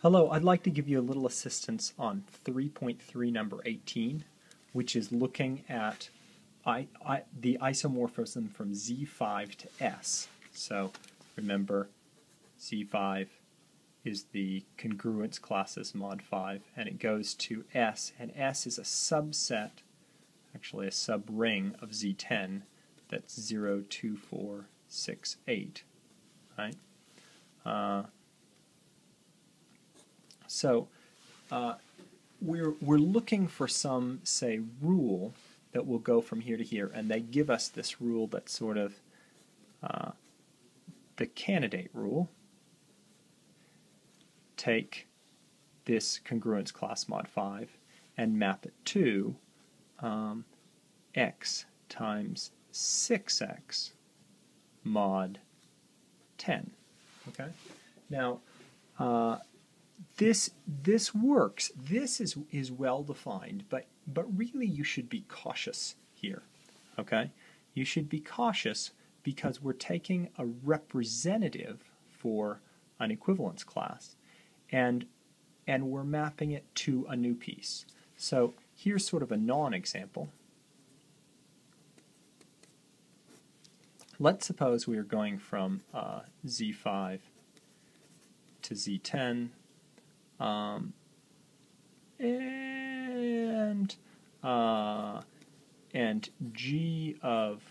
Hello, I'd like to give you a little assistance on 3.3 number 18, which is looking at the isomorphism from Z5 to S. So remember, Z5 is the congruence classes mod 5, and it goes to S, and S is a subset, actually a subring of Z10, that's 0, 2, 4, 6, 8, right? So we're looking for some, say, rule that will go from here to here, and they give us this rule that's sort of the candidate rule. Take this congruence class mod 5 and map it to x times 6x mod 10. Okay? Now, this works. This is well defined, but really you should be cautious here. Okay? You should be cautious because we're taking a representative for an equivalence class, and we're mapping it to a new piece. So here's sort of a non-example. Let's suppose we are going from Z5 to Z10, and G of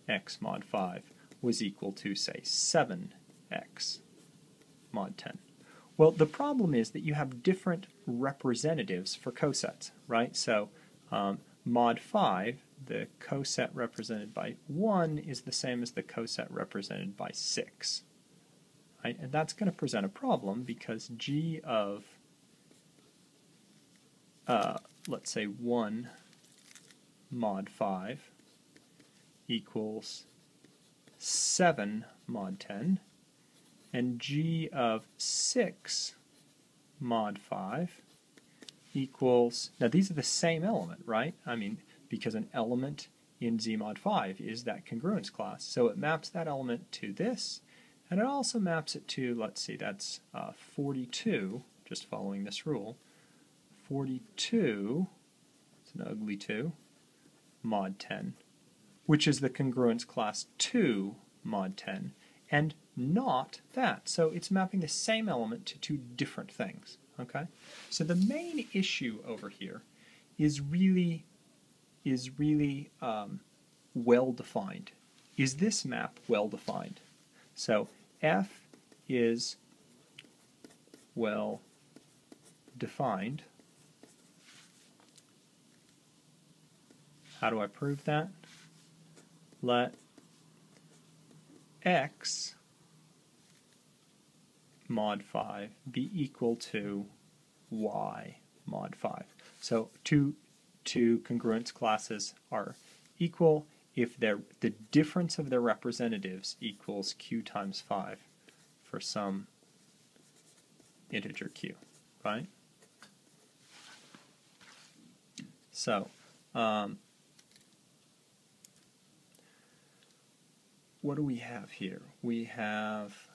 x mod 5 was equal to, say, 7x mod 10. Well, the problem is that you have different representatives for cosets, right? So mod 5, the coset represented by 1 is the same as the coset represented by 6. Right? And that's going to present a problem because G of, let's say, 1 mod 5 equals 7 mod 10, and G of 6 mod 5 equals, now these are the same element, right? I mean, because an element in Z mod 5 is that congruence class. So it maps that element to this, and it also maps it to, let's see, that's 42, just following this rule, 42, it's an ugly 2, mod 10, which is the congruence class 2 mod 10, and not that. So it's mapping the same element to two different things. Okay? So the main issue over here is really well defined. Is this map well defined? So F is well defined. How do I prove that? Let x mod 5 be equal to y mod 5. So two congruence classes are equal if the difference of their representatives equals q times 5 for some integer q, right? So what do we have here? We have,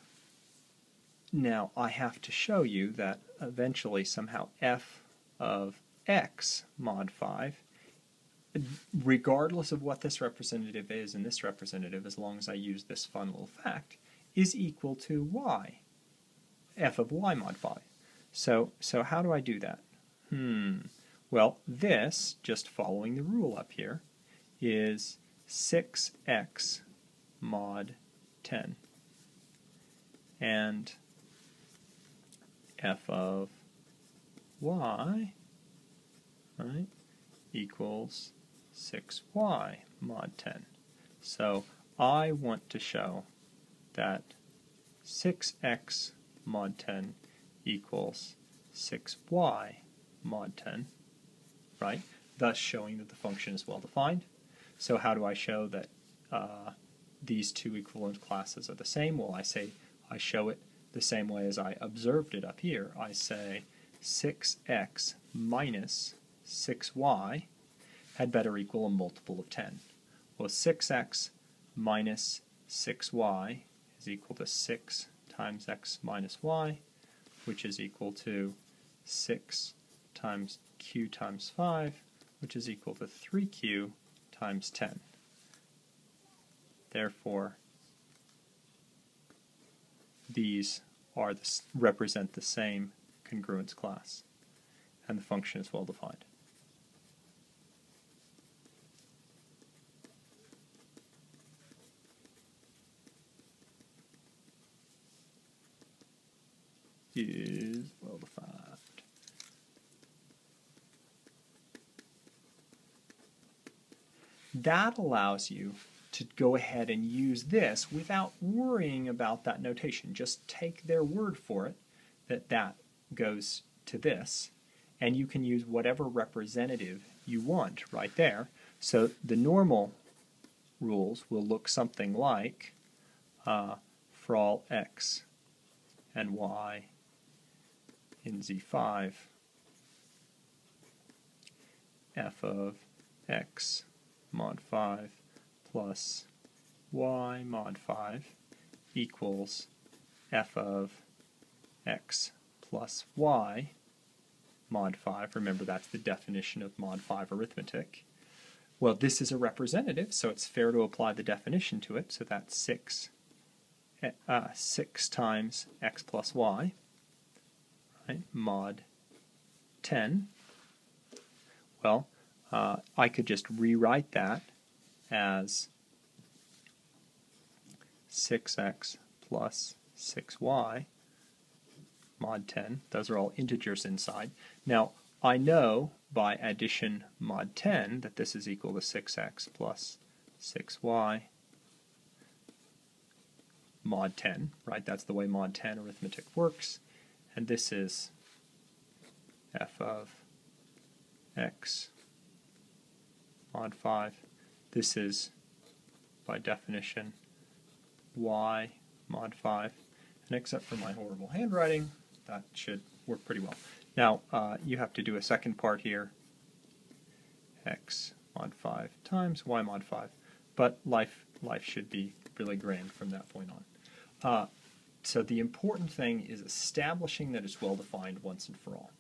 now I have to show you that eventually somehow f of x mod 5, regardless of what this representative is and this representative, as long as I use this fun little fact, is equal to y, f of y mod 5. So how do I do that? Well, this, just following the rule up here, is 6x mod 10, and f of y, right, equals 6y mod 10. So I want to show that 6x mod 10 equals 6y mod 10, right? Thus showing that the function is well defined. So how do I show that these two equivalent classes are the same? Well, I show it the same way as I observed it up here. I say 6x minus 6y had better equal a multiple of 10. Well, 6x minus 6y is equal to 6 times x minus y, which is equal to 6 times q times 5, which is equal to 3q times 10. Therefore, these represent the same congruence class, and the function is well defined. Is well defined. That allows you to go ahead and use this without worrying about that notation. Just take their word for it that that goes to this, and you can use whatever representative you want right there. So the normal rules will look something like for all x and y in Z5, f of x mod 5 plus y mod 5 equals f of x plus y mod 5. Remember, that's the definition of mod 5 arithmetic. Well, this is a representative, so it's fair to apply the definition to it. So that's 6 times x plus y, right, mod 10. Well, I could just rewrite that as 6x plus 6y mod 10. Those are all integers inside. Now, I know by addition mod 10 that this is equal to 6x plus 6y mod 10, right? That's the way mod 10 arithmetic works. And this is f of x mod 5. This is, by definition, y mod 5. And except for my horrible handwriting, that should work pretty well. Now, you have to do a second part here, x mod 5 times y mod 5. But life should be really grand from that point on. So the important thing is establishing that it's well defined once and for all.